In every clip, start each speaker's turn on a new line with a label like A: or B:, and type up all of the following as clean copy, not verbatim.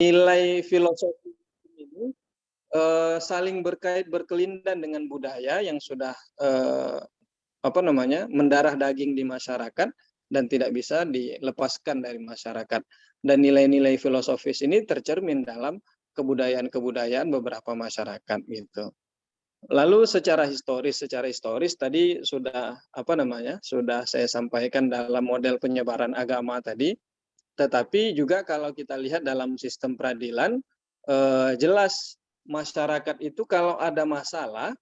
A: nilai filosofi ini saling berkait berkelindan dengan budaya yang sudah mendarah daging di masyarakat dan tidak bisa dilepaskan dari masyarakat. Dan nilai-nilai filosofis ini tercermin dalam kebudayaan-kebudayaan beberapa masyarakat gitu. Lalu secara historis tadi sudah sudah saya sampaikan dalam model penyebaran agama tadi. Tetapi juga kalau kita lihat dalam sistem peradilan, jelas masyarakat itu kalau ada masalah,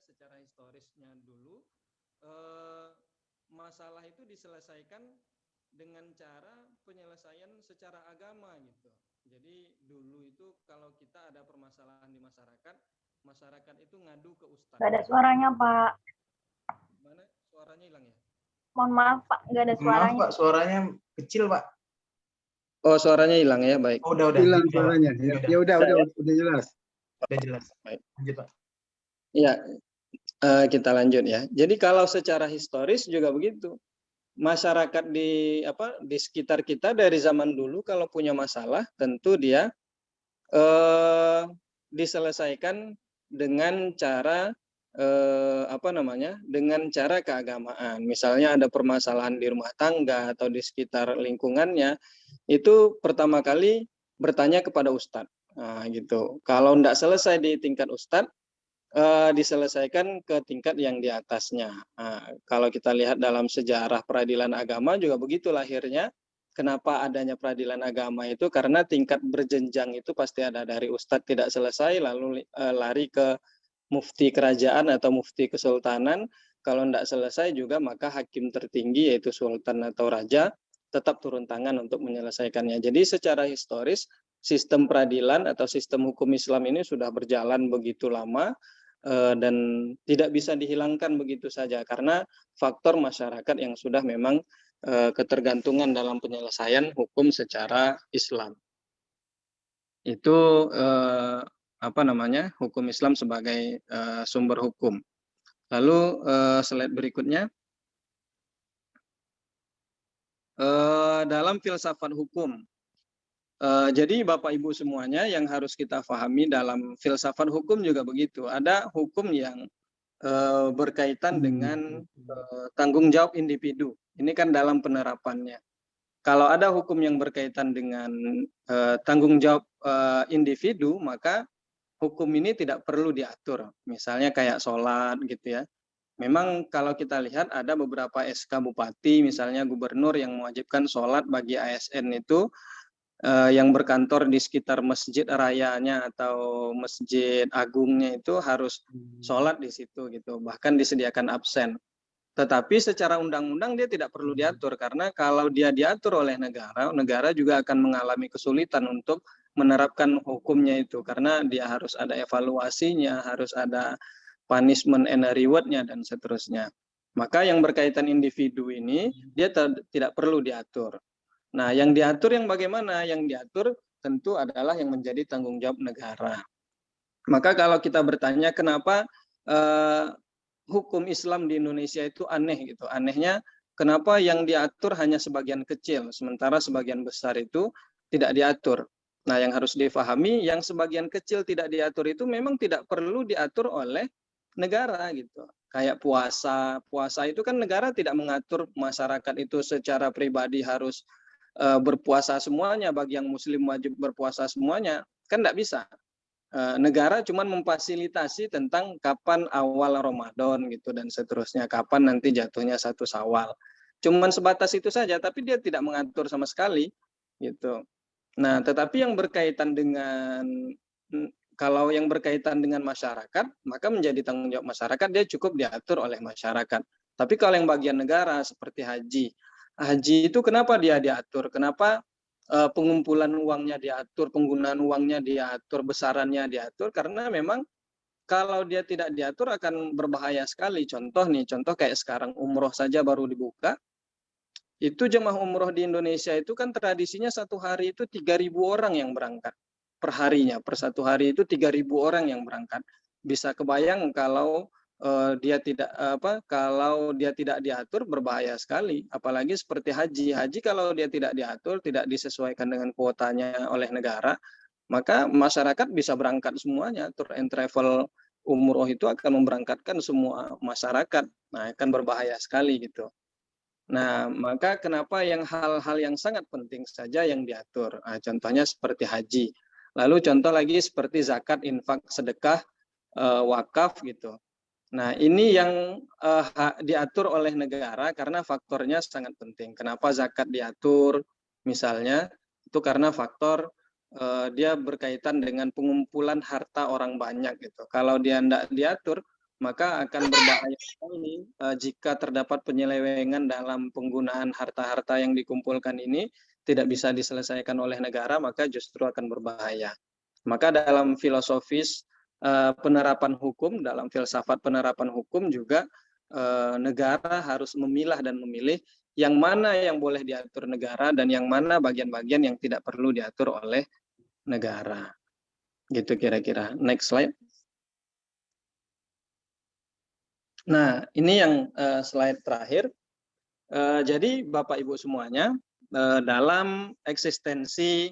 A: secara historisnya dulu, masalah itu diselesaikan dengan cara penyelesaian secara agama gitu. Jadi dulu itu kalau kita ada permasalahan di masyarakat itu ngadu ke ustadz.
B: Gak ada suaranya, Pak.
A: Mana suaranya hilang ya?
B: Mohon maaf, Pak, nggak ada suaranya.
C: Maaf, Pak, suaranya kecil, Pak.
A: Oh, suaranya hilang ya, baik.
C: Oh, udah.
D: Hilang suaranya. Ya udah jelas.
C: Udah jelas.
A: Baik.
C: Lanjut, Pak.
A: Iya, kita lanjut ya. Jadi kalau secara historis juga begitu. Masyarakat di sekitar kita dari zaman dulu kalau punya masalah tentu dia diselesaikan dengan cara dengan cara keagamaan. Misalnya ada permasalahan di rumah tangga atau di sekitar lingkungannya, itu pertama kali bertanya kepada ustadz. Nah, gitu. Kalau tidak selesai di tingkat ustadz, diselesaikan ke tingkat yang di atasnya. Nah, kalau kita lihat dalam sejarah peradilan agama juga begitu lahirnya. Kenapa adanya peradilan agama itu? Karena tingkat berjenjang itu pasti ada dari ustadz tidak selesai lalu lari ke mufti kerajaan atau mufti kesultanan. Kalau tidak selesai juga maka hakim tertinggi yaitu sultan atau raja tetap turun tangan untuk menyelesaikannya. Jadi secara historis sistem peradilan atau sistem hukum Islam ini sudah berjalan begitu lama dan tidak bisa dihilangkan begitu saja karena faktor masyarakat yang sudah memang ketergantungan dalam penyelesaian hukum secara Islam. Itu hukum Islam sebagai sumber hukum. Lalu slide berikutnya, dalam filsafat hukum. Jadi Bapak Ibu semuanya yang harus kita pahami dalam filsafat hukum juga begitu. Ada hukum yang berkaitan dengan tanggung jawab individu. Ini kan dalam penerapannya. Kalau ada hukum yang berkaitan dengan tanggung jawab individu, maka hukum ini tidak perlu diatur. Misalnya kayak sholat gitu ya. Memang kalau kita lihat ada beberapa SK bupati, misalnya gubernur yang mewajibkan sholat bagi ASN itu yang berkantor di sekitar masjid rayanya atau masjid agungnya itu harus sholat di situ gitu. Bahkan disediakan absen. Tetapi secara undang-undang dia tidak perlu diatur karena kalau dia diatur oleh negara, negara juga akan mengalami kesulitan untuk menerapkan hukumnya itu karena dia harus ada evaluasinya, harus ada punishment and reward-nya dan seterusnya. Maka yang berkaitan individu ini dia tidak perlu diatur. Nah, yang diatur yang bagaimana? Yang diatur tentu adalah yang menjadi tanggung jawab negara. Maka kalau kita bertanya kenapa hukum Islam di Indonesia itu aneh gitu. Anehnya kenapa yang diatur hanya sebagian kecil, sementara sebagian besar itu tidak diatur. Nah, yang harus difahami, yang sebagian kecil tidak diatur itu memang tidak perlu diatur oleh negara gitu. Kayak puasa. Puasa itu kan negara tidak mengatur masyarakat itu secara pribadi harus berpuasa semuanya, bagi yang muslim wajib berpuasa semuanya. Kan tidak bisa. Negara cuma memfasilitasi tentang kapan awal Ramadan gitu dan seterusnya, kapan nanti jatuhnya 1 Syawal. Cuman sebatas itu saja, tapi dia tidak mengatur sama sekali gitu. Nah, tetapi yang berkaitan dengan kalau yang berkaitan dengan masyarakat, maka menjadi tanggung jawab masyarakat, dia cukup diatur oleh masyarakat. Tapi kalau yang bagian negara seperti haji itu kenapa dia diatur? Kenapa pengumpulan uangnya diatur, penggunaan uangnya diatur, besarannya diatur, karena memang kalau dia tidak diatur akan berbahaya sekali. Contoh kayak sekarang umroh saja baru dibuka, itu jemaah umroh di Indonesia itu kan tradisinya 1 hari itu 3.000 orang yang berangkat per harinya, per 1 hari itu 3.000 orang yang berangkat. Bisa kebayang kalau dia tidak kalau dia tidak diatur berbahaya sekali, apalagi seperti haji. Haji kalau dia tidak diatur, tidak disesuaikan dengan kuotanya oleh negara, maka masyarakat bisa berangkat semuanya. Tour and travel umroh itu akan memberangkatkan semua masyarakat. Nah, akan berbahaya sekali gitu. Nah, maka kenapa yang hal-hal yang sangat penting saja yang diatur. Nah, contohnya seperti haji. Lalu contoh lagi seperti zakat, infak, sedekah, wakaf gitu. Nah, ini yang diatur oleh negara karena faktornya sangat penting. Kenapa zakat diatur? Misalnya, itu karena faktor dia berkaitan dengan pengumpulan harta orang banyak gitu. Kalau dia tidak diatur, maka akan berbahaya sekali jika terdapat penyelewengan dalam penggunaan harta-harta yang dikumpulkan ini tidak bisa diselesaikan oleh negara, maka justru akan berbahaya. Maka dalam filosofis penerapan hukum, dalam filsafat penerapan hukum juga negara harus memilah dan memilih yang mana yang boleh diatur negara dan yang mana bagian-bagian yang tidak perlu diatur oleh negara. Gitu kira-kira. Next slide. Nah, ini yang slide terakhir. Jadi Bapak Ibu semuanya, dalam eksistensi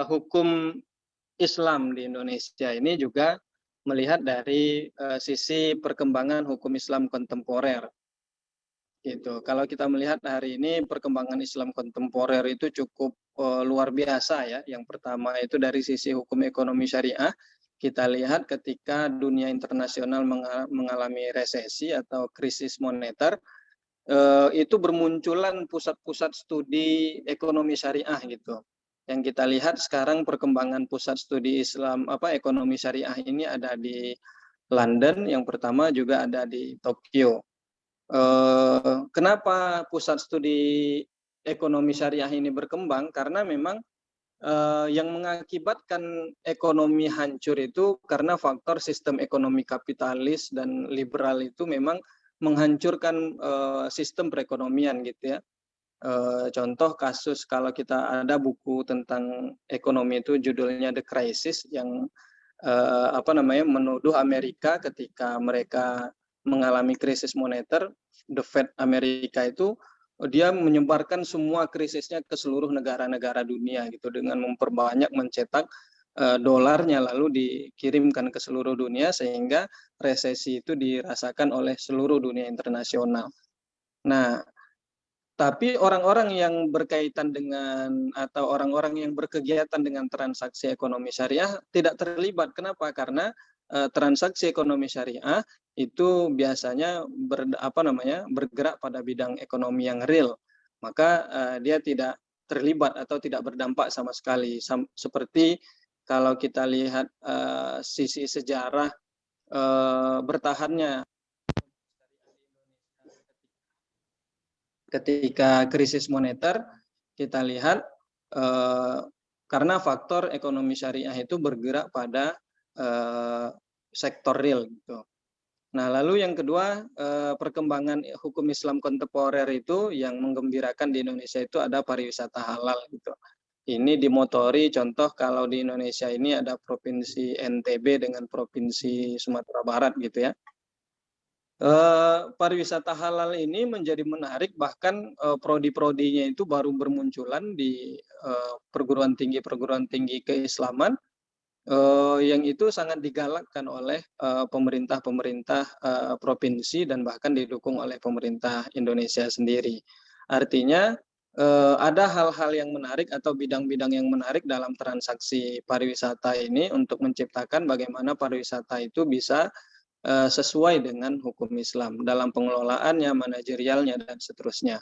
A: hukum Islam di Indonesia ini juga melihat dari sisi perkembangan hukum Islam kontemporer. Gitu. Kalau kita melihat hari ini perkembangan Islam kontemporer itu cukup luar biasa ya. Yang pertama itu dari sisi hukum ekonomi syariah. Kita lihat ketika dunia internasional mengalami resesi atau krisis moneter, itu bermunculan pusat-pusat studi ekonomi syariah gitu. Yang kita lihat sekarang perkembangan pusat studi Islam ekonomi syariah ini ada di London, yang pertama juga ada di Tokyo. Kenapa pusat studi ekonomi syariah ini berkembang? Karena memang yang mengakibatkan ekonomi hancur itu karena faktor sistem ekonomi kapitalis dan liberal itu memang menghancurkan sistem perekonomian gitu ya. Contoh kasus kalau kita ada buku tentang ekonomi itu judulnya The Crisis yang menuduh Amerika ketika mereka mengalami krisis moneter, The Fed Amerika itu dia menyebarkan semua krisisnya ke seluruh negara-negara dunia gitu dengan memperbanyak mencetak dolarnya lalu dikirimkan ke seluruh dunia sehingga resesi itu dirasakan oleh seluruh dunia internasional. Nah, tapi orang-orang yang berkaitan dengan atau orang-orang yang berkegiatan dengan transaksi ekonomi syariah tidak terlibat. Kenapa? Karena transaksi ekonomi syariah itu biasanya bergerak pada bidang ekonomi yang real. Maka dia tidak terlibat atau tidak berdampak sama sekali. Seperti kalau kita lihat sisi sejarah bertahannya ketika krisis moneter, kita lihat karena faktor ekonomi syariah itu bergerak pada sektor real gitu. Nah, lalu yang kedua, perkembangan hukum Islam kontemporer itu yang menggembirakan di Indonesia itu ada pariwisata halal gitu. Ini dimotori, contoh kalau di Indonesia ini ada provinsi NTB dengan provinsi Sumatera Barat gitu ya. Pariwisata halal ini menjadi menarik, bahkan prodi-prodinya itu baru bermunculan di perguruan tinggi keislaman yang itu sangat digalakkan oleh pemerintah-pemerintah provinsi dan bahkan didukung oleh pemerintah Indonesia sendiri. Artinya ada hal-hal yang menarik atau bidang-bidang yang menarik dalam transaksi pariwisata ini untuk menciptakan bagaimana pariwisata itu bisa sesuai dengan hukum Islam dalam pengelolaannya, manajerialnya, dan seterusnya.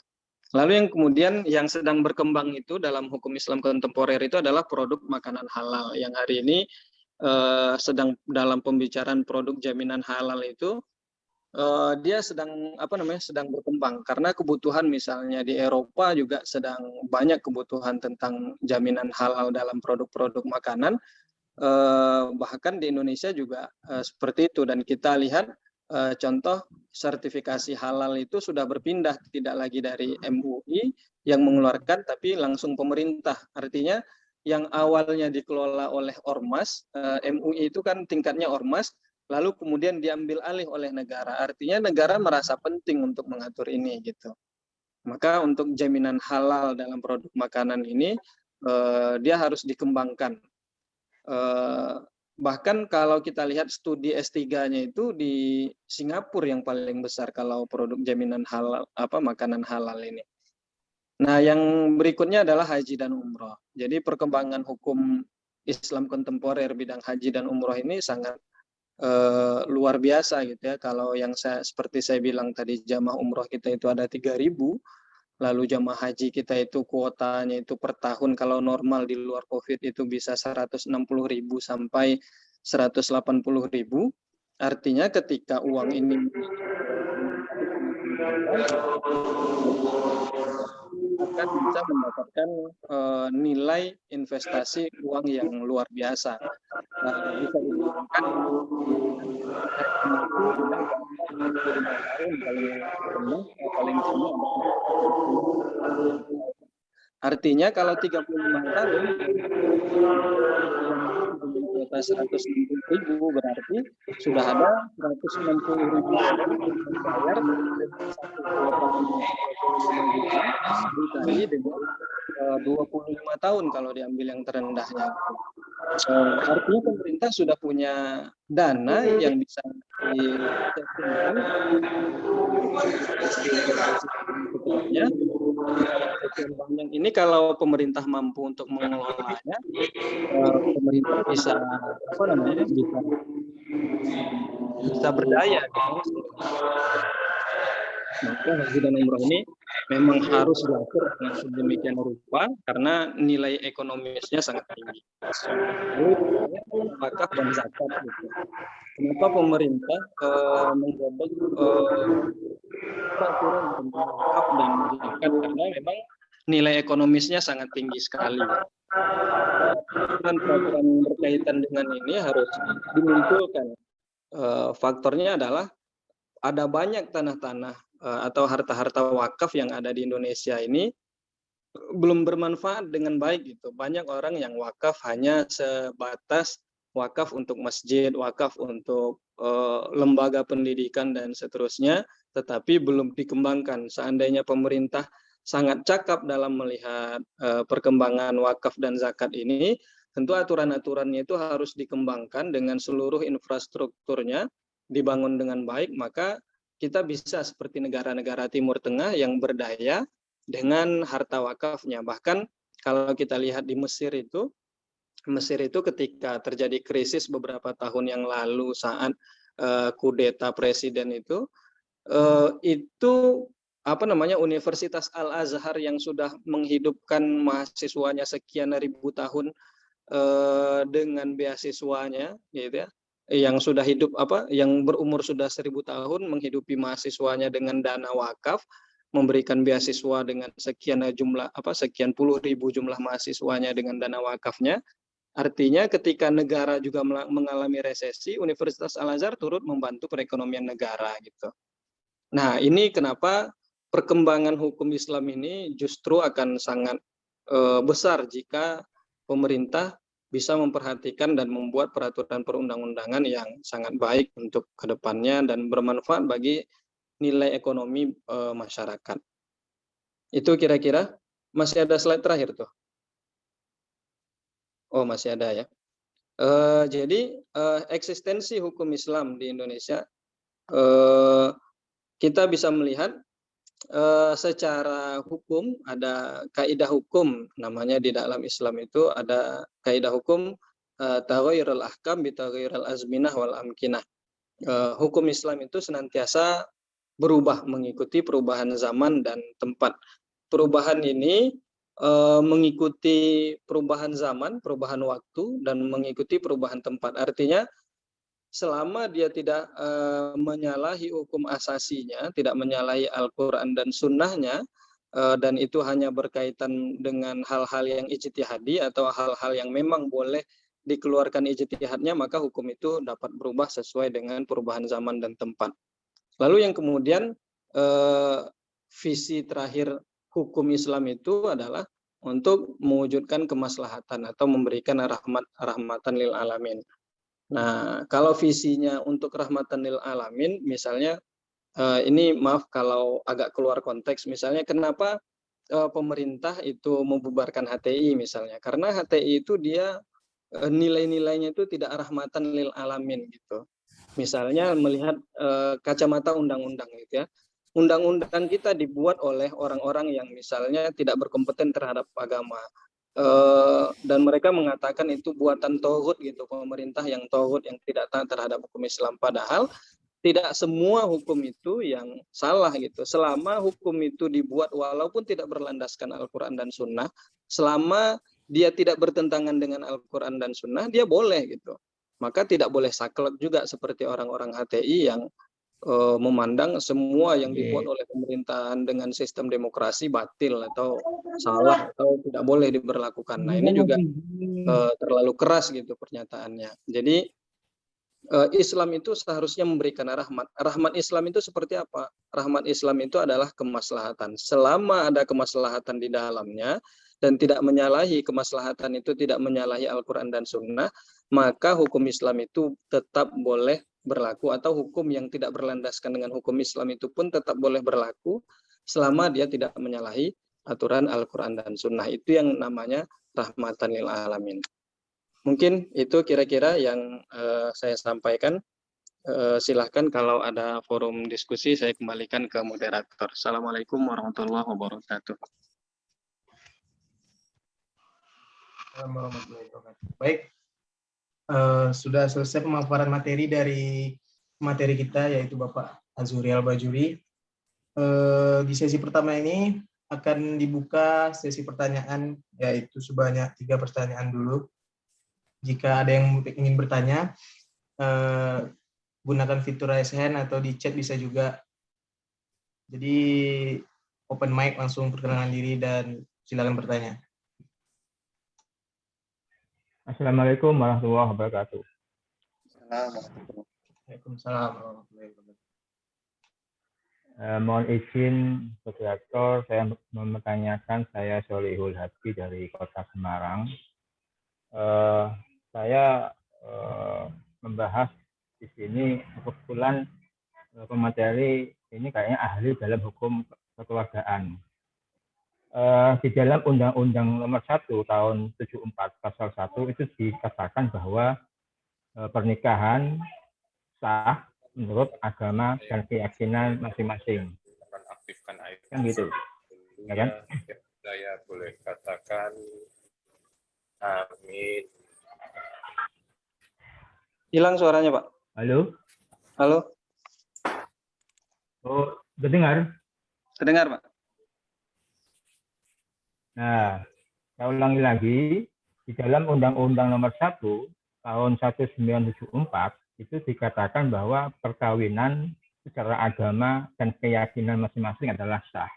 A: Lalu yang kemudian yang sedang berkembang itu dalam hukum Islam kontemporer itu adalah produk makanan halal yang hari ini sedang dalam pembicaraan produk jaminan halal itu dia sedang sedang berkembang karena kebutuhan misalnya di Eropa juga sedang banyak kebutuhan tentang jaminan halal dalam produk-produk makanan. Bahkan di Indonesia juga seperti itu dan kita lihat contoh sertifikasi halal itu sudah berpindah tidak lagi dari MUI yang mengeluarkan tapi langsung pemerintah. Artinya yang awalnya dikelola oleh ormas, MUI itu kan tingkatnya ormas, lalu kemudian diambil alih oleh negara. Artinya negara merasa penting untuk mengatur ini gitu. Maka untuk jaminan halal dalam produk makanan ini dia harus dikembangkan. Bahkan kalau kita lihat studi S3-nya itu di Singapura yang paling besar kalau produk jaminan halal makanan halal ini. Nah, yang berikutnya adalah haji dan umroh. Jadi perkembangan hukum Islam kontemporer bidang haji dan umroh ini sangat luar biasa gitu ya. Kalau yang seperti saya bilang tadi, jamaah umroh kita itu ada 3.000, lalu jamaah haji kita itu kuotanya itu per tahun kalau normal di luar COVID itu bisa 160.000 sampai 180.000. Artinya ketika uang ini akan bisa mendapatkan nilai investasi uang yang luar biasa. Bisa dibayangkan artinya kalau 35 tahun kuota 160.000 berarti sudah ada 160.000 orang yang membayar 1,25 juta dikali dengan 25 tahun kalau diambil yang terendahnya. Artinya pemerintah sudah punya dana yang bisa yang ini kalau pemerintah mampu untuk mengelolanya, pemerintah bisa bisa berdaya gitu. Maka haji dan umroh ini memang harus diatur dengan sedemikian rupa karena nilai ekonomisnya sangat tinggi. Lalu wakaf dan zakat gitu. Kenapa pemerintah menggodok peraturan tentang wakaf dan zakat, karena memang nilai ekonomisnya sangat tinggi sekali. Peraturan berkaitan dengan ini harus dimunculkan. Faktornya adalah ada banyak tanah-tanah atau harta-harta wakaf yang ada di Indonesia ini belum bermanfaat dengan baik gitu. Banyak orang yang wakaf hanya sebatas wakaf untuk masjid, wakaf untuk lembaga pendidikan dan seterusnya, tetapi belum dikembangkan. Seandainya pemerintah sangat cakap dalam melihat perkembangan wakaf dan zakat ini, tentu aturan-aturannya itu harus dikembangkan dengan seluruh infrastrukturnya dibangun dengan baik, maka kita bisa seperti negara-negara Timur Tengah yang berdaya dengan harta wakafnya. Bahkan kalau kita lihat di Mesir itu ketika terjadi krisis beberapa tahun yang lalu saat kudeta presiden itu Universitas Al-Azhar yang sudah menghidupkan mahasiswanya sekian ribu tahun dengan beasiswanya gitu ya, yang sudah hidup yang berumur sudah 1.000 tahun menghidupi mahasiswanya dengan dana wakaf, memberikan beasiswa dengan sekian puluh ribu jumlah mahasiswanya dengan dana wakafnya. Artinya ketika negara juga mengalami resesi, Universitas Al-Azhar turut membantu perekonomian negara gitu. Nah, ini kenapa perkembangan hukum Islam ini justru akan sangat besar jika pemerintah bisa memperhatikan dan membuat peraturan perundang-undangan yang sangat baik untuk kedepannya dan bermanfaat bagi nilai ekonomi masyarakat. Itu kira-kira. Masih ada slide terakhir tuh. Oh, masih ada ya. Jadi eksistensi hukum Islam di Indonesia kita bisa melihat secara hukum ada kaidah hukum, namanya di dalam Islam itu ada kaidah hukum taghayyurul ahkam bi taghayyuril azminah wal amkinah. Hukum Islam itu senantiasa berubah mengikuti perubahan zaman dan tempat. Perubahan ini mengikuti perubahan zaman, perubahan waktu, dan mengikuti perubahan tempat. Artinya selama dia tidak menyalahi hukum asasinya, tidak menyalahi Al-Quran dan Sunnahnya, dan itu hanya berkaitan dengan hal-hal yang ijtihadi atau hal-hal yang memang boleh dikeluarkan ijtihadnya, maka hukum itu dapat berubah sesuai dengan perubahan zaman dan tempat. Lalu yang kemudian visi terakhir hukum Islam itu adalah untuk mewujudkan kemaslahatan atau memberikan rahmatan lil alamin. Nah, kalau visinya untuk rahmatan lil alamin, misalnya ini maaf kalau agak keluar konteks, misalnya kenapa pemerintah itu membubarkan HTI misalnya, karena HTI itu dia nilai-nilainya itu tidak rahmatan lil alamin gitu. Misalnya melihat kacamata undang-undang gitu ya. Undang-undang kita dibuat oleh orang-orang yang misalnya tidak berkompeten terhadap agama. Dan mereka mengatakan itu buatan tauhid gitu, pemerintah yang tauhid yang tidak taat terhadap hukum Islam. Padahal tidak semua hukum itu yang salah gitu. Selama hukum itu dibuat walaupun tidak berlandaskan Al-Quran dan Sunnah, selama dia tidak bertentangan dengan Al-Quran dan Sunnah, dia boleh gitu. Maka tidak boleh saklek juga seperti orang-orang HTI yang memandang semua yang dibuat oleh pemerintahan dengan sistem demokrasi batil atau salah atau tidak boleh diberlakukan. Nah ini juga terlalu keras gitu pernyataannya. Jadi Islam itu seharusnya memberikan rahmat. Rahmat Islam itu seperti apa? Rahmat Islam itu adalah kemaslahatan. Selama ada kemaslahatan di dalamnya dan tidak menyalahi kemaslahatan itu tidak menyalahi Al-Quran dan Sunnah, maka hukum Islam itu tetap boleh berlaku atau hukum yang tidak berlandaskan dengan hukum Islam itu pun tetap boleh berlaku selama dia tidak menyalahi aturan Al-Quran dan Sunnah. Itu yang namanya rahmatan lil alamin. Mungkin itu kira-kira yang saya sampaikan. Silahkan kalau ada forum diskusi saya kembalikan ke moderator. Assalamualaikum warahmatullahi wabarakatuh.
C: Warahmatullahi wabarakatuh. Baik, sudah selesai pemaparan materi dari materi kita, yaitu Bapak Azuri Al-Bajuri. Di sesi pertama ini akan dibuka sesi pertanyaan, yaitu sebanyak 3 pertanyaan dulu. Jika ada yang ingin bertanya, gunakan fitur raise hand atau di chat bisa juga. Jadi open mic, langsung perkenalan diri dan silakan bertanya.
E: Assalamualaikum warahmatullahi wabarakatuh.
C: Waalaikumsalam warahmatullahi wabarakatuh.
E: Mohon izin moderator, saya mempertanyakan, saya Solihul Hadi dari Kota Semarang. Saya membahas di sini kebetulan pemateri ini kayaknya ahli dalam hukum kekeluargaan. Di dalam Undang-Undang Nomor 1 Tahun 74 Pasal 1 itu dikatakan bahwa pernikahan sah menurut agama dan keyakinan masing-masing.
F: Aktifkan
E: Kan gitu, ya kan?
F: Saya boleh katakan amin.
A: Hilang suaranya, Pak.
E: Halo?
A: Halo,
E: Oh, terdengar?
A: terdengar, Pak?
E: Nah, saya ulangi lagi, di dalam Undang-Undang Nomor 1 Tahun 1974 itu dikatakan bahwa perkawinan secara agama dan keyakinan masing-masing adalah sah.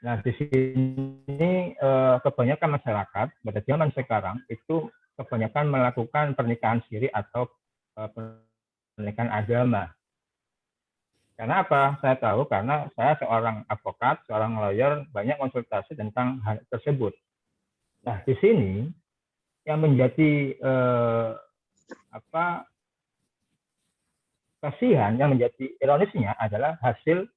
E: Nah, di sini kebanyakan masyarakat pada zaman sekarang itu kebanyakan melakukan pernikahan siri atau pernikahan agama. Karena apa? Saya tahu karena saya seorang advokat, seorang lawyer, banyak konsultasi tentang hal tersebut. Nah, di sini yang menjadi kasihan, yang menjadi ironisnya adalah hasil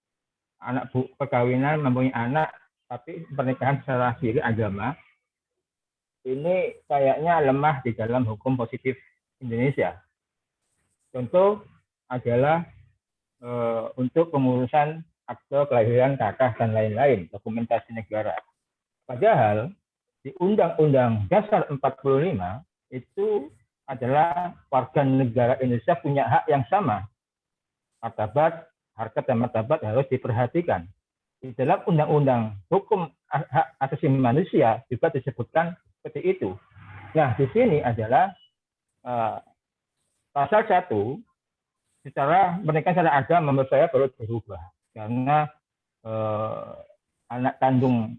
E: anak perkawinan mempunyai anak, tapi pernikahan secara siri agama ini kayaknya lemah di dalam hukum positif Indonesia. Contoh adalah untuk pengurusan akte kelahiran kakak dan lain-lain, dokumentasi negara. Padahal di Undang-Undang Dasar 45 itu adalah warga negara Indonesia punya hak yang sama. Martabat, harkat dan martabat harus diperhatikan. Di dalam Undang-Undang Hukum Hak Asasi Manusia juga disebutkan seperti itu. Nah, di sini adalah pasal 1 secara pernikahan secara agama menurut saya perlu berubah karena anak kandung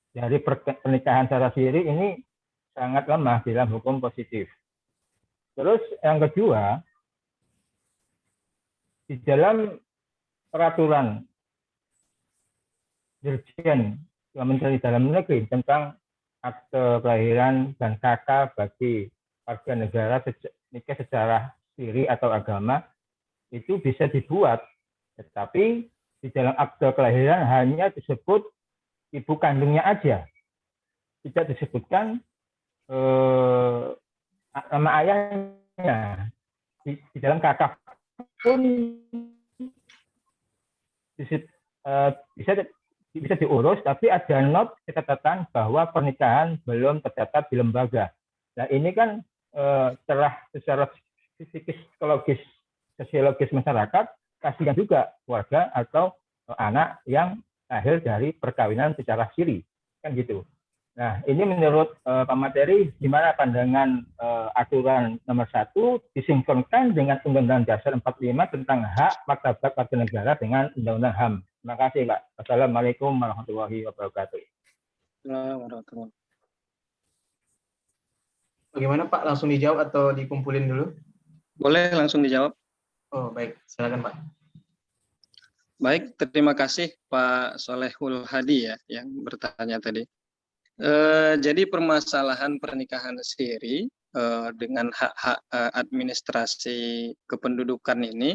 E: dari pernikahan secara siri ini sangat lemah dalam hukum positif. Terus yang kedua, di dalam peraturan Dirjen Kementerian Dalam Negeri tentang akte kelahiran dan KK bagi warga negara nikah secara siri atau agama itu bisa dibuat, tetapi di dalam akte kelahiran hanya disebut ibu kandungnya aja, tidak disebutkan nama ayahnya. Di dalam KK pun bisa diurus, tapi ada not catatan bahwa pernikahan belum tercatat di lembaga. Nah ini kan telah secara psikologis, sosiologis masyarakat, kasihan juga warga atau anak yang lahir dari perkawinan secara siri, kan gitu. Nah ini menurut Pak Materi, gimana pandangan aturan nomor 1 disinkronkan dengan Undang-Undang Dasar 45 tentang hak martabat warga negara dengan Undang-Undang HAM. Terima kasih, Pak. Wassalamualaikum warahmatullahi wabarakatuh.
C: Bagaimana Pak? Langsung dijawab atau dikumpulin dulu?
A: Boleh langsung dijawab.
C: Oh baik, silakan Pak.
A: Baik, terima kasih Pak Solehul Hadi ya yang bertanya tadi. Jadi permasalahan pernikahan siri dengan hak-hak administrasi kependudukan ini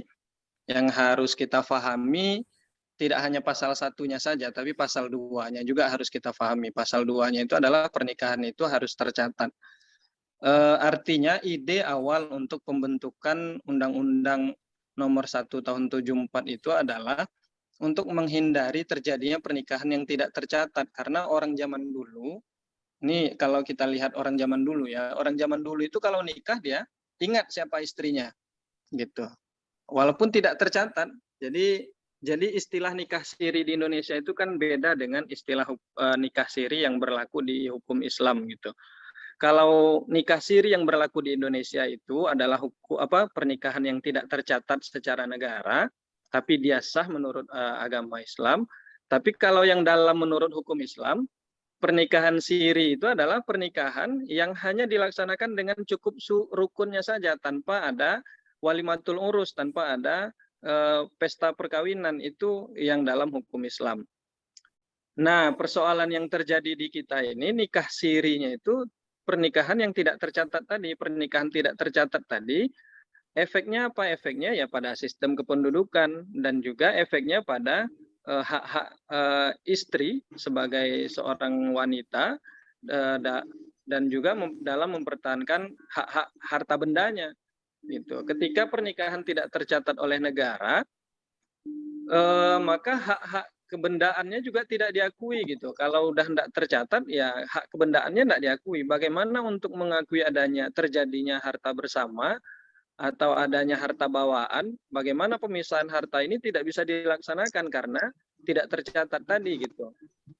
A: yang harus kita pahami tidak hanya pasal 1-nya saja, tapi pasal 2-nya juga harus kita pahami. Pasal 2-nya itu adalah pernikahan itu harus tercatat. Artinya ide awal untuk pembentukan Undang-Undang Nomor 1 Tahun 74 itu adalah untuk menghindari terjadinya pernikahan yang tidak tercatat. Karena orang zaman dulu, ini kalau kita lihat orang zaman dulu ya, orang zaman dulu itu kalau nikah dia ingat siapa istrinya, gitu. Walaupun tidak tercatat. Jadi istilah nikah siri di Indonesia itu kan beda dengan istilah nikah siri yang berlaku di hukum Islam gitu. Kalau nikah siri yang berlaku di Indonesia itu adalah pernikahan yang tidak tercatat secara negara, tapi dia sah menurut agama Islam. Tapi kalau yang dalam menurut hukum Islam, pernikahan siri itu adalah pernikahan yang hanya dilaksanakan dengan cukup rukunnya saja, tanpa ada walimatul urus, tanpa ada pesta perkawinan. Itu yang dalam hukum Islam. Nah, persoalan yang terjadi di kita ini, nikah sirinya itu pernikahan yang tidak tercatat tadi, pernikahan tidak tercatat tadi, efeknya apa? Efeknya ya pada sistem kependudukan dan juga efeknya pada hak-hak istri sebagai seorang wanita dan juga dalam mempertahankan hak-hak harta bendanya. Gitu. Ketika pernikahan tidak tercatat oleh negara, maka hak-hak kebendaannya juga tidak diakui gitu. Kalau udah tidak tercatat, ya hak kebendaannya tidak diakui. Bagaimana untuk mengakui adanya terjadinya harta bersama atau adanya harta bawaan? Bagaimana pemisahan harta ini tidak bisa dilaksanakan karena tidak tercatat tadi gitu.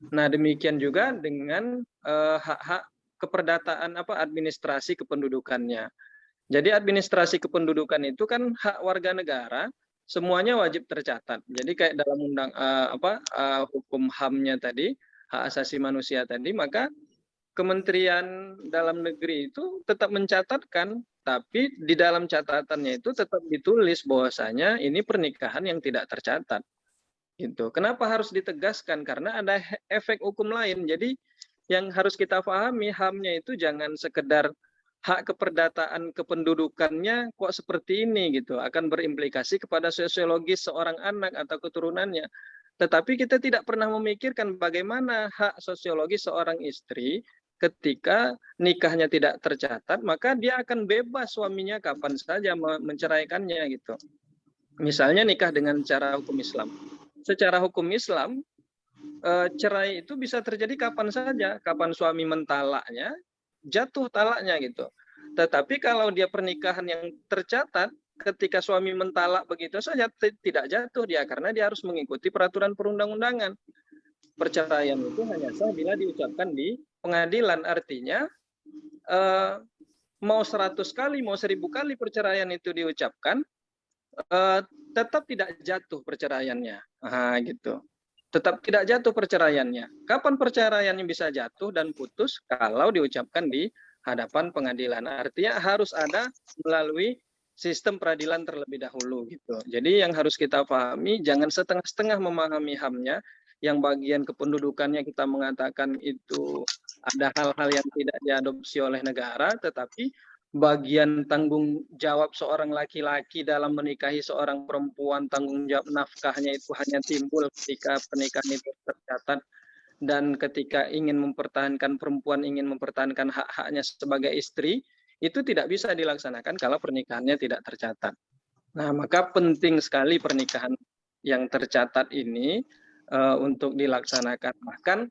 A: Nah demikian juga dengan hak-hak keperdataan administrasi kependudukannya. Jadi administrasi kependudukan itu kan hak warga negara. Semuanya wajib tercatat. Jadi kayak dalam hukum HAM-nya tadi, hak asasi manusia tadi, maka Kementerian Dalam Negeri itu tetap mencatatkan, tapi di dalam catatannya itu tetap ditulis bahwasanya ini pernikahan yang tidak tercatat. Gitu. Kenapa harus ditegaskan? Karena ada efek hukum lain. Jadi yang harus kita pahami, HAM-nya itu jangan sekedar hak keperdataan kependudukannya kok seperti ini gitu, akan berimplikasi kepada sosiologis seorang anak atau keturunannya. Tetapi kita tidak pernah memikirkan bagaimana hak sosiologis seorang istri ketika nikahnya tidak tercatat, maka dia akan bebas suaminya kapan saja menceraikannya gitu. Misalnya nikah dengan cara hukum Islam. Secara hukum Islam, cerai itu bisa terjadi kapan saja, kapan suami mentalaknya, jatuh talaknya gitu. Tetapi kalau dia pernikahan yang tercatat, ketika suami mentalak begitu saja tidak jatuh dia, karena dia harus mengikuti peraturan perundang-undangan. Perceraian itu hanya sah bila diucapkan di pengadilan. Artinya mau 100 kali, mau 1000 kali perceraian itu diucapkan, tetap tidak jatuh perceraiannya. Gitu. Tetap tidak jatuh perceraiannya. Kapan perceraiannya bisa jatuh dan putus? Kalau diucapkan di hadapan pengadilan. Artinya harus ada melalui sistem peradilan terlebih dahulu gitu. Jadi yang harus kita pahami, jangan setengah-setengah memahami HAM-nya, yang bagian kependudukannya kita mengatakan itu ada hal-hal yang tidak diadopsi oleh negara, tetapi bagian tanggung jawab seorang laki-laki dalam menikahi seorang perempuan, tanggung jawab nafkahnya itu hanya timbul ketika pernikahan itu tercatat, dan ketika perempuan ingin mempertahankan hak-haknya sebagai istri, itu tidak bisa dilaksanakan kalau pernikahannya tidak tercatat. Nah, maka penting sekali pernikahan yang tercatat ini untuk dilaksanakan. Bahkan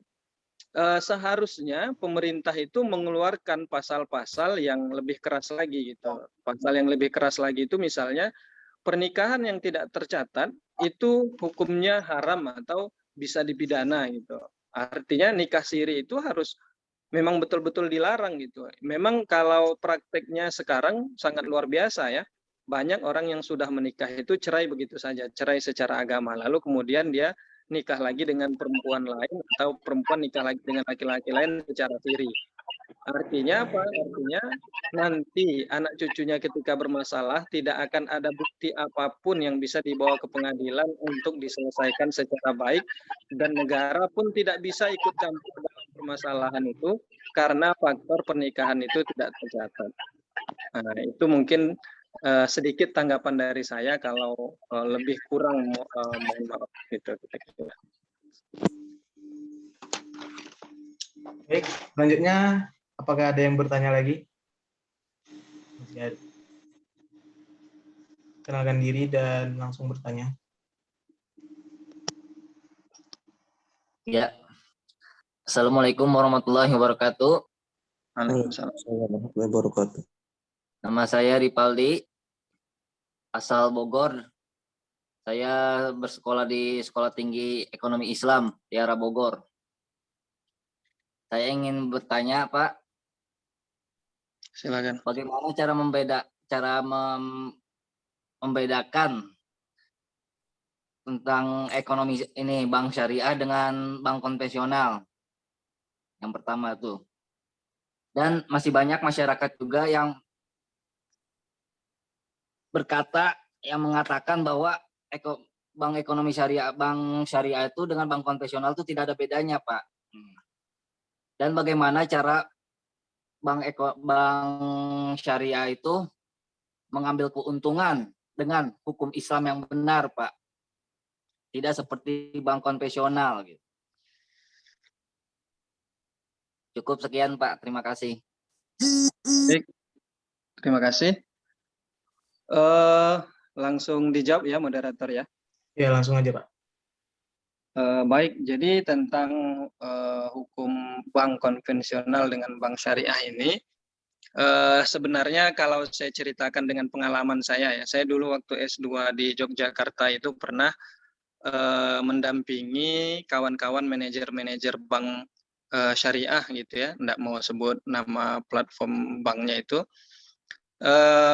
A: seharusnya pemerintah itu mengeluarkan pasal-pasal yang lebih keras lagi gitu. Pasal yang lebih keras lagi itu misalnya pernikahan yang tidak tercatat itu hukumnya haram atau bisa dipidana gitu. Artinya nikah siri itu harus memang betul-betul dilarang gitu. Memang kalau prakteknya sekarang sangat luar biasa ya. Banyak orang yang sudah menikah itu cerai begitu saja, cerai secara agama. Lalu kemudian dia nikah lagi dengan perempuan lain atau perempuan nikah lagi dengan laki-laki lain secara siri. Artinya apa? Artinya nanti anak cucunya ketika bermasalah tidak akan ada bukti apapun yang bisa dibawa ke pengadilan untuk diselesaikan secara baik, dan negara pun tidak bisa ikut campur dalam permasalahan itu karena faktor pernikahan itu tidak tercatat. Nah, itu mungkin sedikit tanggapan dari saya, kalau lebih kurang mohon maaf gitu.
C: Baik, selanjutnya apakah ada yang bertanya lagi? Kenalkan diri dan langsung bertanya.
G: Ya. Assalamualaikum warahmatullahi wabarakatuh.
A: Waalaikumsalam.
H: Warahmatullahi wabarakatuh.
G: Nama saya Ripaldi, asal Bogor. Saya bersekolah di Sekolah Tinggi Ekonomi Islam di arah Bogor. Saya ingin bertanya, Pak.
A: Silakan.
G: Bagaimana cara membedakan tentang ekonomi ini bank syariah dengan bank konvensional? Yang pertama tuh. Dan masih banyak masyarakat juga yang mengatakan bahwa bank syariah itu dengan bank konvensional itu tidak ada bedanya, Pak. Dan bagaimana cara bank syariah itu mengambil keuntungan dengan hukum Islam yang benar, Pak. Tidak seperti bank konvensional gitu. Cukup sekian, Pak. Terima kasih.
A: Baik. Terima kasih. Langsung dijawab ya moderator ya.
C: Ya, langsung aja, Pak.
A: Baik, jadi tentang hukum bank konvensional dengan bank syariah ini, sebenarnya kalau saya ceritakan dengan pengalaman saya ya, saya dulu waktu S2 di Yogyakarta itu pernah mendampingi kawan-kawan manajer-manajer bank syariah gitu ya, enggak mau sebut nama platform banknya itu,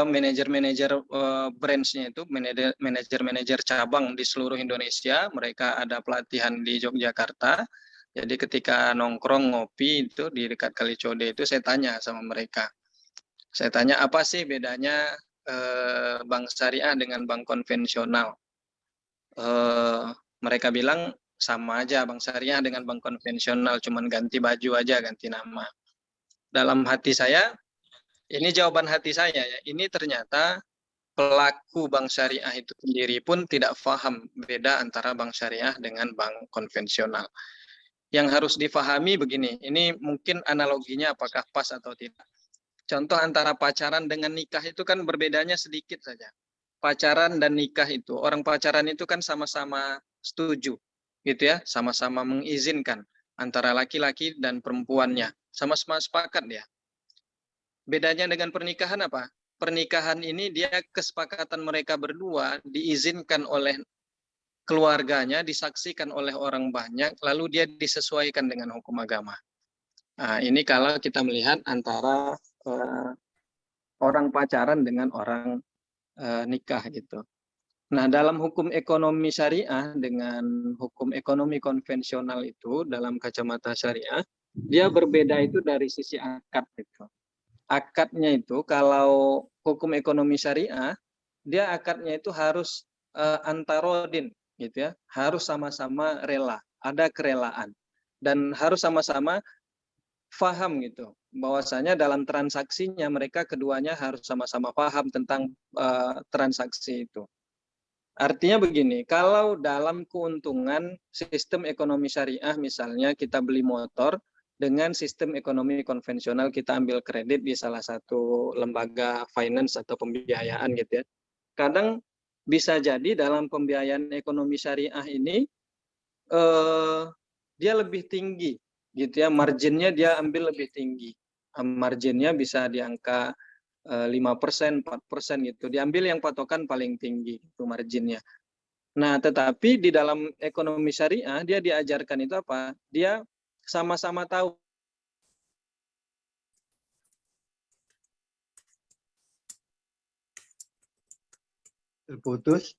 A: manajer-manajer branch-nya itu, manajer-manajer cabang di seluruh Indonesia. Mereka ada pelatihan di Yogyakarta. Jadi ketika nongkrong ngopi itu di dekat Kalicode itu, saya tanya sama mereka. Saya tanya, apa sih bedanya bank syariah dengan bank konvensional? Mereka bilang sama aja, bank syariah dengan bank konvensional, cuman ganti baju aja, ganti nama. Dalam hati saya, ini jawaban hati saya ya, ini ternyata pelaku bank syariah itu sendiri pun tidak paham beda antara bank syariah dengan bank konvensional. Yang harus difahami begini, ini mungkin analoginya apakah pas atau tidak. Contoh antara pacaran dengan nikah itu kan berbedanya sedikit saja. Pacaran dan nikah itu, orang pacaran itu kan sama-sama setuju, gitu ya, sama-sama mengizinkan antara laki-laki dan perempuannya, sama-sama sepakat ya. Bedanya dengan pernikahan apa? Pernikahan ini dia kesepakatan mereka berdua, diizinkan oleh keluarganya, disaksikan oleh orang banyak, lalu dia disesuaikan dengan hukum agama. Nah, ini kalau kita melihat antara orang pacaran dengan orang nikah gitu. Nah, dalam hukum ekonomi syariah dengan hukum ekonomi konvensional itu dalam kacamata syariah, dia berbeda itu dari sisi akad gitu. Akadnya itu kalau hukum ekonomi syariah, dia akadnya itu harus antarodin gitu ya, harus sama-sama rela, ada kerelaan, dan harus sama-sama faham gitu, bahwasanya dalam transaksinya mereka keduanya harus sama-sama paham tentang transaksi itu. Artinya begini, kalau dalam keuntungan sistem ekonomi syariah misalnya kita beli motor dengan sistem ekonomi konvensional kita ambil kredit di salah satu lembaga finance atau pembiayaan gitu ya. Kadang bisa jadi dalam pembiayaan ekonomi syariah ini dia lebih tinggi gitu ya, marginnya dia ambil lebih tinggi. Marginnya bisa di angka 5%, 4% gitu. Diambil yang patokan paling tinggi itu marginnya. Nah, tetapi di dalam ekonomi syariah dia diajarkan itu apa? Dia sama-sama tahu
D: Terputus.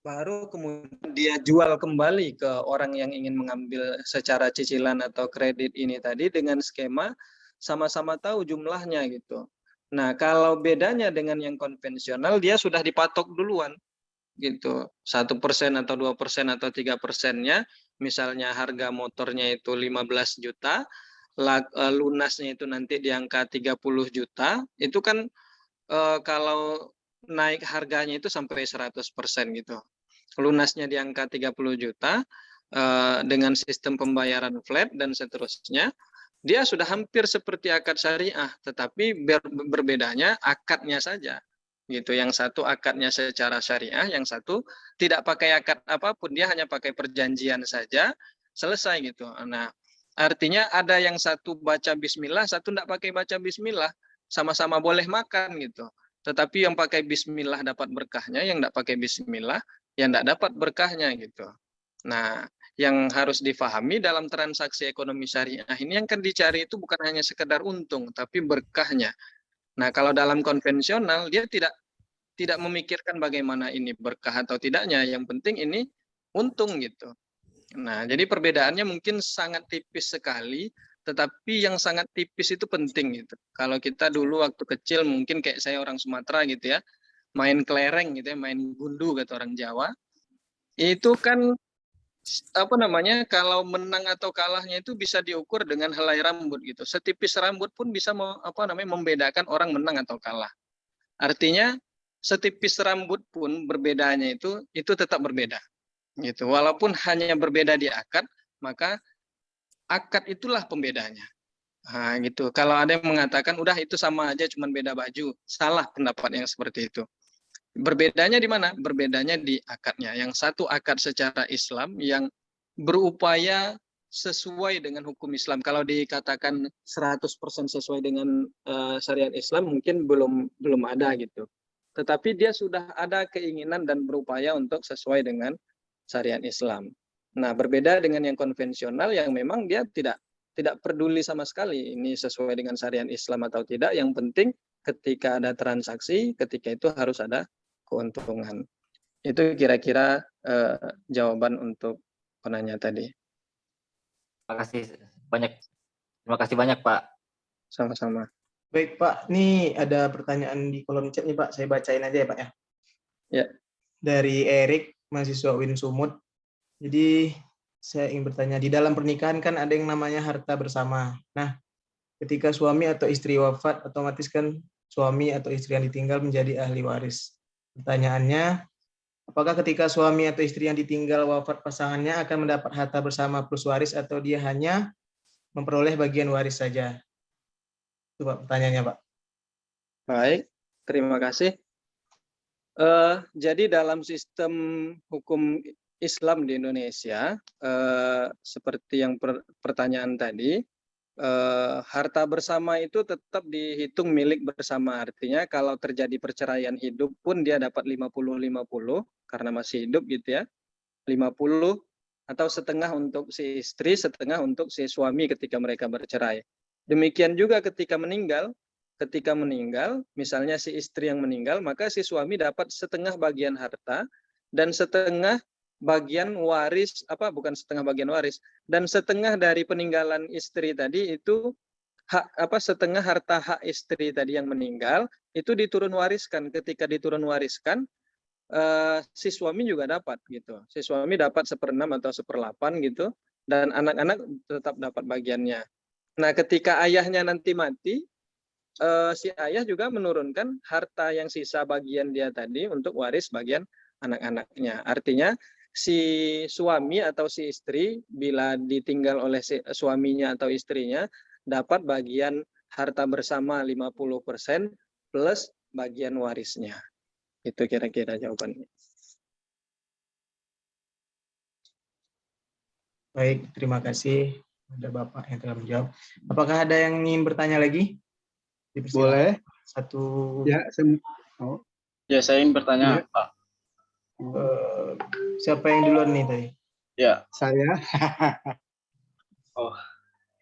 A: baru kemudian dia jual kembali ke orang yang ingin mengambil secara cicilan atau kredit ini tadi dengan skema sama-sama tahu jumlahnya gitu. Nah, kalau bedanya dengan yang konvensional dia sudah dipatok duluan gitu. 1% atau 2% atau 3%-nya, misalnya harga motornya itu 15 juta, lunasnya itu nanti di angka 30 juta, itu kan kalau naik harganya itu sampai 100% gitu. Lunasnya di angka 30 juta dengan sistem pembayaran flat dan seterusnya, dia sudah hampir seperti akad syariah, tetapi berbedanya akadnya saja. Gitu, yang satu akadnya secara syariah, yang satu tidak pakai akad apapun, dia hanya pakai perjanjian saja, selesai gitu. Nah, artinya ada yang satu baca bismillah, satu tidak pakai baca bismillah, sama-sama boleh makan gitu. Tetapi yang pakai bismillah dapat berkahnya, yang tidak pakai bismillah yang tidak dapat berkahnya gitu. Nah, yang harus difahami dalam transaksi ekonomi syariah ini yang kan dicari itu bukan hanya sekedar untung, tapi berkahnya. Nah, kalau dalam konvensional dia tidak memikirkan bagaimana ini berkah atau tidaknya, yang penting ini untung gitu. Nah, jadi perbedaannya mungkin sangat tipis sekali, tetapi yang sangat tipis itu penting gitu. Kalau kita dulu waktu kecil mungkin kayak saya orang Sumatera gitu ya, main kelereng gitu ya, main gundu kata orang Jawa, itu kan apa namanya, kalau menang atau kalahnya itu bisa diukur dengan helai rambut gitu. Setipis rambut pun bisa membedakan orang menang atau kalah. Artinya setipis rambut pun berbedanya itu tetap berbeda gitu. Walaupun hanya berbeda di akad, maka akad itulah pembedanya. Nah, gitu. Kalau ada yang mengatakan udah itu sama aja cuman beda baju, salah pendapat yang seperti itu. Berbedanya di mana? Berbedanya di akadnya. Yang satu akad secara Islam yang berupaya sesuai dengan hukum Islam. Kalau dikatakan 100% sesuai dengan syariat Islam mungkin belum ada gitu. Tetapi dia sudah ada keinginan dan berupaya untuk sesuai dengan syariat Islam. Nah, berbeda dengan yang konvensional yang memang dia tidak peduli sama sekali ini sesuai dengan syariat Islam atau tidak. Yang penting ketika ada transaksi, ketika itu harus ada keuntungan. Itu kira-kira jawaban untuk penanya tadi.
G: Terima kasih banyak Pak.
A: Sama-sama.
C: Baik Pak, nih ada pertanyaan di kolom chat nih Pak, saya bacain aja ya Pak ya.
A: Ya.
C: Dari Erik, mahasiswa UIN Sumut. Jadi saya ingin bertanya, di dalam pernikahan kan ada yang namanya harta bersama. Nah, ketika suami atau istri wafat, otomatis kan suami atau istri yang ditinggal menjadi ahli waris. Pertanyaannya, apakah ketika suami atau istri yang ditinggal wafat pasangannya akan mendapat harta bersama plus waris atau dia hanya memperoleh bagian waris saja? Itu Pak pertanyaannya Pak.
A: Baik, terima kasih. Jadi dalam sistem hukum Islam di Indonesia, seperti yang pertanyaan tadi, harta bersama itu tetap dihitung milik bersama. Artinya kalau terjadi perceraian hidup pun dia dapat 50-50 karena masih hidup gitu ya. 50 atau setengah untuk si istri, setengah untuk si suami ketika mereka bercerai. Demikian juga ketika meninggal, misalnya si istri yang meninggal, maka si suami dapat setengah bagian harta dan setengah bagian waris, dan setengah dari peninggalan istri tadi itu setengah harta hak istri tadi yang meninggal itu diturun wariskan. Ketika diturun wariskan, si suami juga dapat gitu. Si suami dapat 1/6 atau 1/8 gitu, dan anak-anak tetap dapat bagiannya. Nah, ketika ayahnya nanti mati, si ayah juga menurunkan harta yang sisa bagian dia tadi untuk waris bagian anak-anaknya. Artinya si suami atau si istri bila ditinggal oleh si suaminya atau istrinya dapat bagian harta bersama 50% plus bagian warisnya. Itu kira-kira jawabannya.
C: Baik, terima kasih ada Bapak yang telah menjawab. Apakah ada yang ingin bertanya lagi? Dipersilakan.
D: Boleh.
C: Satu.
D: Ya, oh,
H: Ya, saya ingin bertanya,
D: Iya.
H: Pak.
C: Siapa yang duluan nih tadi?
H: Ya,
D: saya.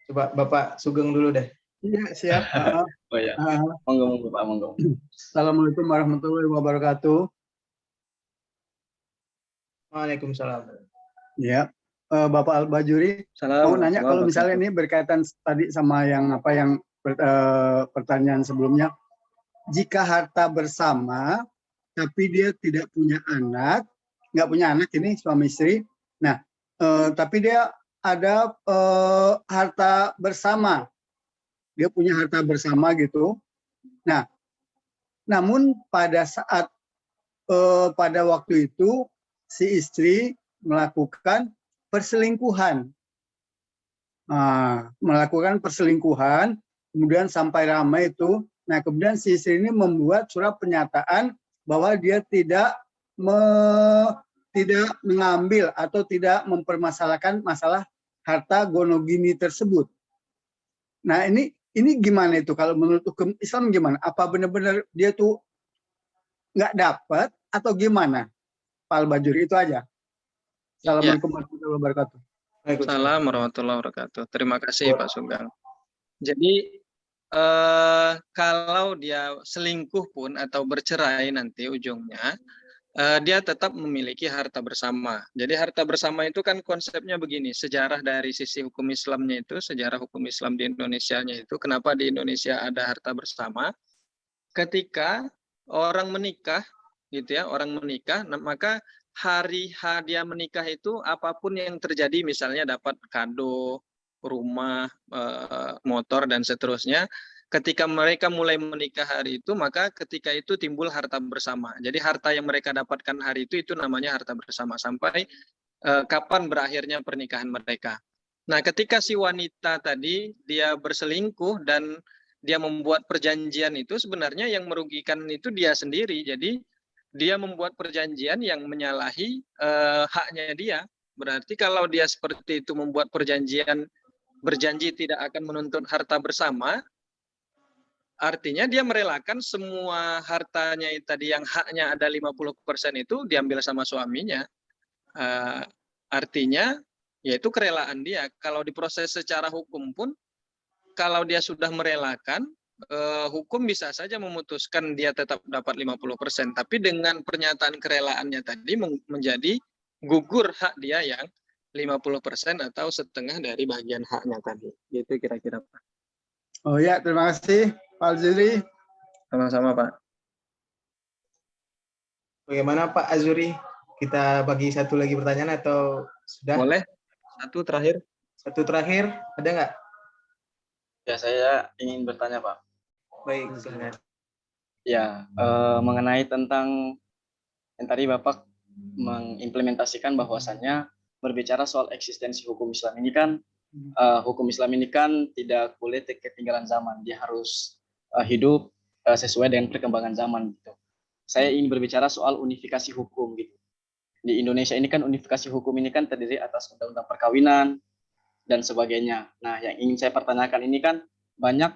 C: Coba Bapak Sugeng dulu deh.
D: Iya, siap.
H: oh ya,
D: Ah,
H: monggo Pak, monggo.
D: Assalamualaikum warahmatullahi wabarakatuh.
C: Waalaikumsalam.
D: Ya, Bapak Al-Bajuri, mau nanya kalau misalnya ini berkaitan tadi sama yang pertanyaan sebelumnya, jika harta bersama tapi dia tidak punya anak, nggak punya anak ini suami istri, nah tapi dia ada harta bersama, dia punya harta bersama gitu. Nah, namun pada saat pada waktu itu si istri melakukan perselingkuhan. Melakukan perselingkuhan, kemudian sampai ramai itu. Nah, kemudian si istri ini membuat surat pernyataan bahwa dia tidak mengambil atau tidak mempermasalahkan masalah harta gonogini tersebut. Nah, ini gimana itu kalau menurut hukum Islam gimana? Apa benar-benar dia tuh nggak dapat atau gimana? Pak Al-Bajuri, itu aja. Assalamualaikum warahmatullahi wabarakatuh.
A: Waalaikumsalam warahmatullahi wabarakatuh. Terima kasih Pak Sugeng. Jadi kalau dia selingkuh pun atau bercerai nanti ujungnya, dia tetap memiliki harta bersama. Jadi harta bersama itu kan konsepnya begini, sejarah dari sisi hukum Islamnya itu, sejarah hukum Islam di Indonesianya itu, kenapa di Indonesia ada harta bersama? Ketika orang menikah, gitu ya, orang menikah, maka hari dia menikah itu apapun yang terjadi, misalnya dapat kado, rumah, motor dan seterusnya, ketika mereka mulai menikah hari itu, maka ketika itu timbul harta bersama. Jadi harta yang mereka dapatkan hari itu namanya harta bersama sampai kapan berakhirnya pernikahan mereka. Nah, ketika si wanita tadi dia berselingkuh dan dia membuat perjanjian itu, sebenarnya yang merugikan itu dia sendiri. Jadi dia membuat perjanjian yang menyalahi haknya dia. Berarti kalau dia seperti itu membuat perjanjian, berjanji tidak akan menuntut harta bersama, artinya dia merelakan semua hartanya tadi yang haknya ada 50% itu diambil sama suaminya. Artinya yaitu kerelaan dia. Kalau diproses secara hukum pun, kalau dia sudah merelakan, hukum bisa saja memutuskan dia tetap dapat 50%. Tapi dengan pernyataan kerelaannya tadi menjadi gugur hak dia yang 50% atau setengah dari bagian haknya tadi. Gitu kira-kira Pak.
D: Oh ya, terima kasih Pak Azuri.
A: Sama-sama Pak.
C: Bagaimana Pak Azuri? Kita bagi satu lagi pertanyaan atau sudah?
A: Boleh? Satu terakhir.
C: Satu terakhir, ada nggak?
H: Ya, saya ingin bertanya, Pak.
C: Baik, silakan.
H: Ya, mengenai tentang yang tadi Bapak mengimplementasikan bahwasannya berbicara soal eksistensi hukum Islam ini kan, hukum Islam ini kan tidak boleh ketinggalan zaman. Dia harus hidup sesuai dengan perkembangan zaman gitu. Saya ingin berbicara soal unifikasi hukum gitu. Di Indonesia ini kan unifikasi hukum ini kan terdiri atas undang-undang perkawinan dan sebagainya. Nah, yang ingin saya pertanyakan ini kan banyak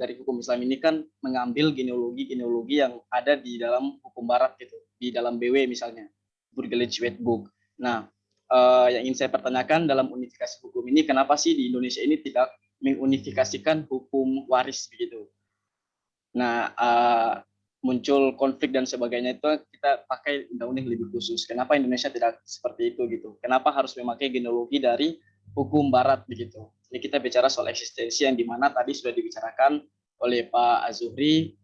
H: dari hukum Islam ini kan mengambil genealogi yang ada di dalam hukum Barat gitu, di dalam BW misalnya, Burgerlich Wetbook. Nah, yang ingin saya pertanyakan dalam unifikasi hukum ini, kenapa sih di Indonesia ini tidak mengunifikasikan hukum waris begitu? Nah, muncul konflik dan sebagainya itu kita pakai undang-undang lebih khusus. Kenapa Indonesia tidak seperti itu gitu? Kenapa harus memakai genealogi dari hukum Barat begitu? Ini kita bicara soal eksistensi yang dimana tadi sudah dibicarakan oleh Pak Azuri,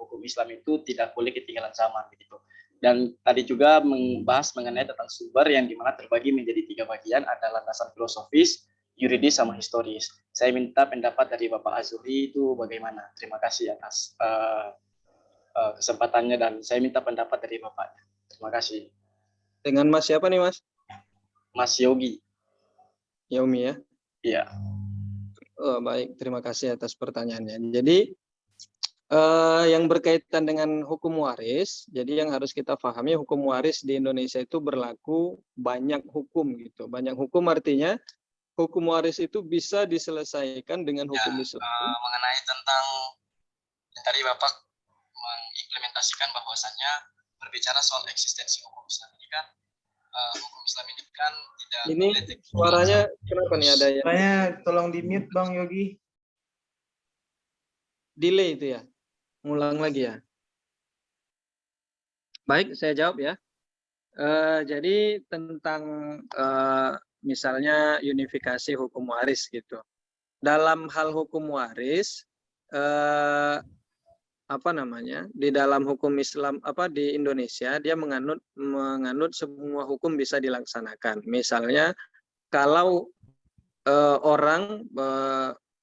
H: hukum Islam itu tidak boleh ketinggalan zaman begitu. Dan tadi juga membahas mengenai tentang sumber yang dimana terbagi menjadi 3 bagian, ada landasan filosofis, yuridis, sama historis. Saya minta pendapat dari Bapak Azuri itu bagaimana. Terima kasih atas kesempatannya dan saya minta pendapat dari Bapaknya. Terima kasih.
A: Dengan Mas siapa nih Mas?
H: Mas Yogi.
A: Yaumi ya?
H: Iya.
A: Oh, baik, terima kasih atas pertanyaannya. Jadi yang berkaitan dengan hukum waris, jadi yang harus kita pahami hukum waris di Indonesia itu berlaku banyak hukum gitu. Banyak hukum artinya hukum waris itu bisa diselesaikan dengan hukum Islam.
H: Mengenai tentang yang tadi Bapak mengimplementasikan bahwasannya berbicara soal eksistensi hukum Islam ini kan hukum Islam ini kan tidak
A: Ini suaranya kenapa nih ada yang
C: Makanya tolong di-mute Bang Yogi.
A: delay itu ya? Ngulang lagi ya? Baik, saya jawab ya. Jadi tentang misalnya unifikasi hukum waris gitu. Dalam hal hukum waris, di dalam hukum Islam di Indonesia dia menganut semua hukum bisa dilaksanakan. Misalnya kalau orang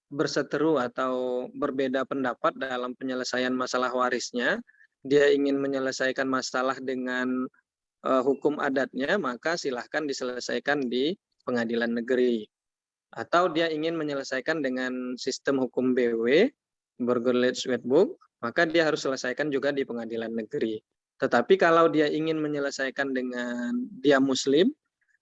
A: berseteru atau berbeda pendapat dalam penyelesaian masalah warisnya, dia ingin menyelesaikan masalah dengan hukum adatnya, maka silahkan diselesaikan di pengadilan negeri. Atau dia ingin menyelesaikan dengan sistem hukum BW, Burgerlich Wetboek, maka dia harus selesaikan juga di pengadilan negeri. Tetapi kalau dia ingin menyelesaikan dengan dia Muslim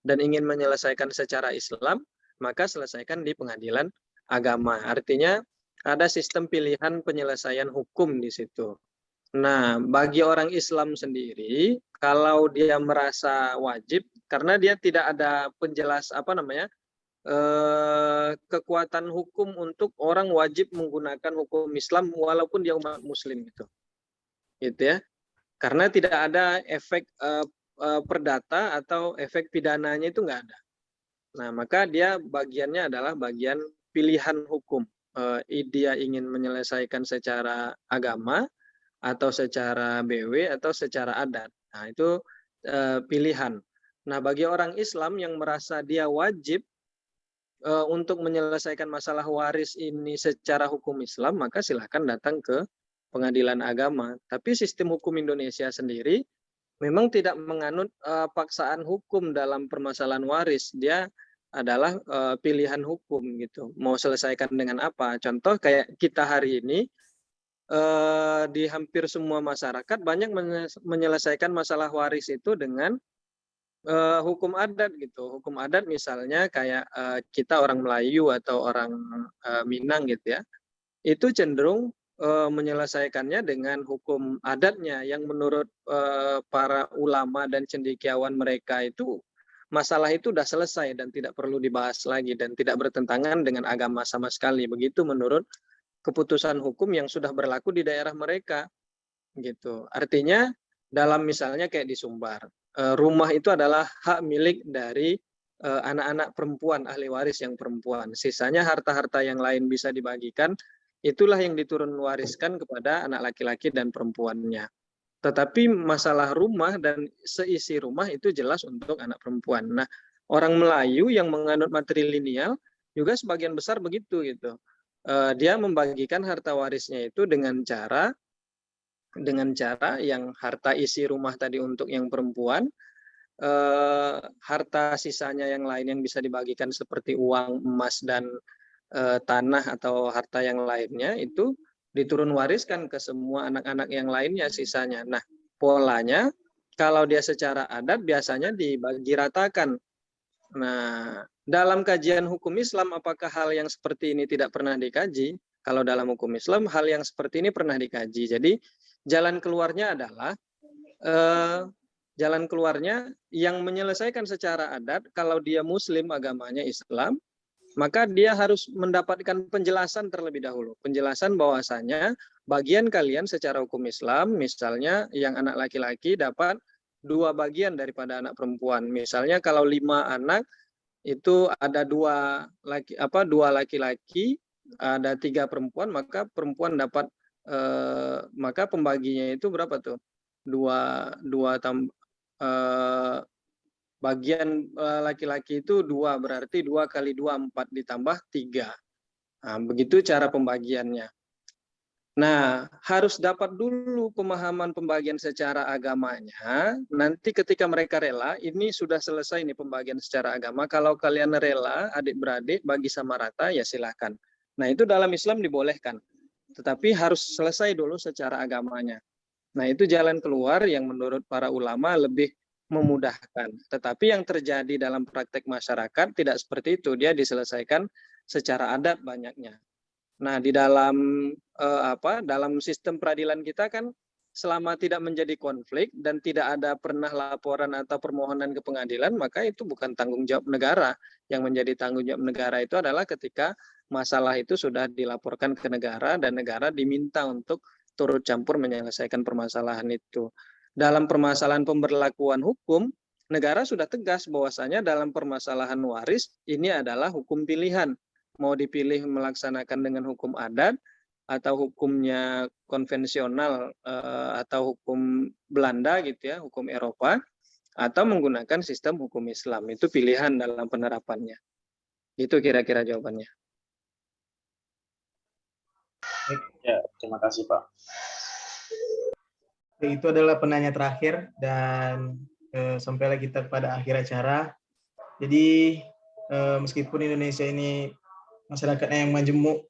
A: dan ingin menyelesaikan secara Islam, maka selesaikan di pengadilan agama. Artinya ada sistem pilihan penyelesaian hukum di situ. Nah, bagi orang Islam sendiri, kalau dia merasa wajib, karena dia tidak ada kekuatan hukum untuk orang wajib menggunakan hukum Islam walaupun dia umat Muslim gitu ya. Karena tidak ada efek perdata atau efek pidananya itu nggak ada. Nah, maka dia bagiannya adalah bagian pilihan hukum. Dia ingin menyelesaikan secara agama atau secara BW atau secara adat. Nah, itu pilihan. Nah, bagi orang Islam yang merasa dia wajib untuk menyelesaikan masalah waris ini secara hukum Islam, maka silahkan datang ke pengadilan agama. Tapi sistem hukum Indonesia sendiri memang tidak menganut paksaan hukum dalam permasalahan waris. Dia adalah pilihan hukum gitu. Mau selesaikan dengan apa? Contoh kayak kita hari ini di hampir semua masyarakat banyak menyelesaikan masalah waris itu dengan hukum adat gitu. Hukum adat misalnya kayak kita orang Melayu atau orang Minang gitu ya. Itu cenderung menyelesaikannya dengan hukum adatnya yang menurut para ulama dan cendekiawan mereka itu masalah itu sudah selesai dan tidak perlu dibahas lagi dan tidak bertentangan dengan agama sama sekali. Begitu menurut keputusan hukum yang sudah berlaku di daerah mereka gitu. Artinya dalam misalnya kayak di Sumbar, rumah itu adalah hak milik dari anak-anak perempuan, ahli waris yang perempuan. Sisanya harta-harta yang lain bisa dibagikan, itulah yang diturun wariskan kepada anak laki-laki dan perempuannya. Tetapi masalah rumah dan seisi rumah itu jelas untuk anak perempuan. Nah, orang Melayu yang menganut matrilineal juga sebagian besar begitu gitu. Dia membagikan harta warisnya itu dengan cara yang harta isi rumah tadi untuk yang perempuan, harta sisanya yang lain yang bisa dibagikan seperti uang, emas, dan tanah atau harta yang lainnya itu diturun wariskan ke semua anak-anak yang lainnya sisanya. Nah, polanya kalau dia secara adat biasanya dibagi ratakan. Nah, dalam kajian hukum Islam apakah hal yang seperti ini tidak pernah dikaji? Kalau dalam hukum Islam hal yang seperti ini pernah dikaji. Jadi jalan keluarnya adalah yang menyelesaikan secara adat kalau dia Muslim agamanya Islam, maka dia harus mendapatkan penjelasan terlebih dahulu. Penjelasan bahwasanya bagian kalian secara hukum Islam, misalnya yang anak laki-laki dapat 2 bagian daripada anak perempuan. Misalnya kalau 5 anak itu ada 2 laki-laki, ada 3 perempuan, maka perempuan dapat maka pembaginya itu berapa tuh? bagian laki-laki itu 2, berarti 2 kali 2 4 ditambah 3. Nah, begitu cara pembagiannya. Nah, harus dapat dulu pemahaman pembagian secara agamanya. Nanti ketika mereka rela, ini sudah selesai nih pembagian secara agama. Kalau kalian rela, adik-beradik, bagi sama rata, ya silahkan. Nah, itu dalam Islam dibolehkan. Tetapi harus selesai dulu secara agamanya. Nah, itu jalan keluar yang menurut para ulama lebih memudahkan. Tetapi yang terjadi dalam praktek masyarakat tidak seperti itu. Dia diselesaikan secara adat banyaknya. Nah, di dalam dalam sistem peradilan kita kan selama tidak menjadi konflik dan tidak ada pernah laporan atau permohonan ke pengadilan, maka itu bukan tanggung jawab negara. Yang menjadi tanggung jawab negara itu adalah ketika masalah itu sudah dilaporkan ke negara dan negara diminta untuk turut campur menyelesaikan permasalahan itu. Dalam permasalahan pemberlakuan hukum, negara sudah tegas bahwasanya dalam permasalahan waris ini adalah hukum pilihan. Mau dipilih melaksanakan dengan hukum adat atau hukumnya konvensional atau hukum Belanda gitu ya, hukum Eropa, atau menggunakan sistem hukum Islam. Itu pilihan dalam penerapannya. Itu kira-kira jawabannya.
H: Ya, terima kasih Pak.
C: Itu adalah penanya terakhir dan sampailah kita pada akhir acara. Jadi meskipun Indonesia ini masyarakatnya yang majemuk,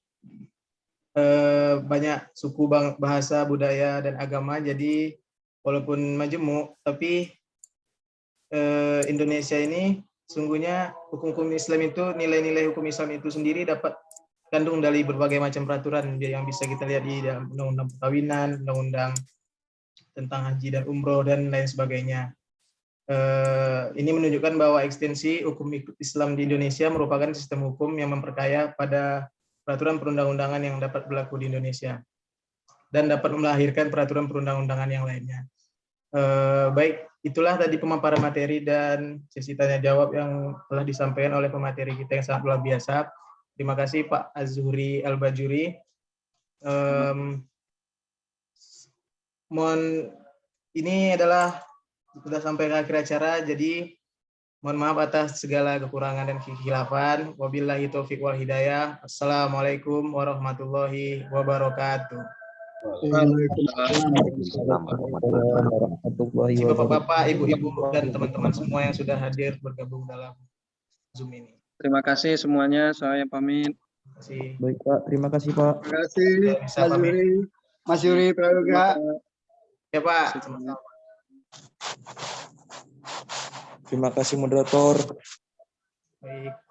C: banyak suku, bahasa, budaya, dan agama. Jadi walaupun majemuk, tapi Indonesia ini sungguhnya hukum-hukum Islam itu, nilai-nilai hukum Islam itu sendiri dapat kandung dari berbagai macam peraturan yang bisa kita lihat di dalam undang-undang perkawinan, undang-undang tentang haji dan umroh, dan lain sebagainya. Ini menunjukkan bahwa ekstensi hukum Islam di Indonesia merupakan sistem hukum yang memperkaya pada peraturan perundang-undangan yang dapat berlaku di Indonesia dan dapat melahirkan peraturan perundang-undangan yang lainnya. Baik, itulah tadi pemaparan materi dan sesi tanya jawab yang telah disampaikan oleh pemateri kita yang sangat luar biasa. Terima kasih Pak Azuri Al-Bajuri. Ini adalah sudah sampai ke akhir acara, jadi mohon maaf atas segala kekurangan dan kekhilafan. Wabillahi taufiq wal hidayah. Assalamualaikum warahmatullahi wabarakatuh. Bapak-bapak, ibu-ibu, dan teman-teman semua yang sudah hadir bergabung dalam Zoom ini.
A: Terima kasih semuanya, saya pamit.
C: Terima kasih.
I: Baik Pak, terima kasih Pak.
D: Terima kasih
C: Bisa
D: Mas
C: pamit.
D: Yuri. Mas Yuri Prayoga.
C: Ya Pak.
I: Terima kasih moderator.
C: Baik.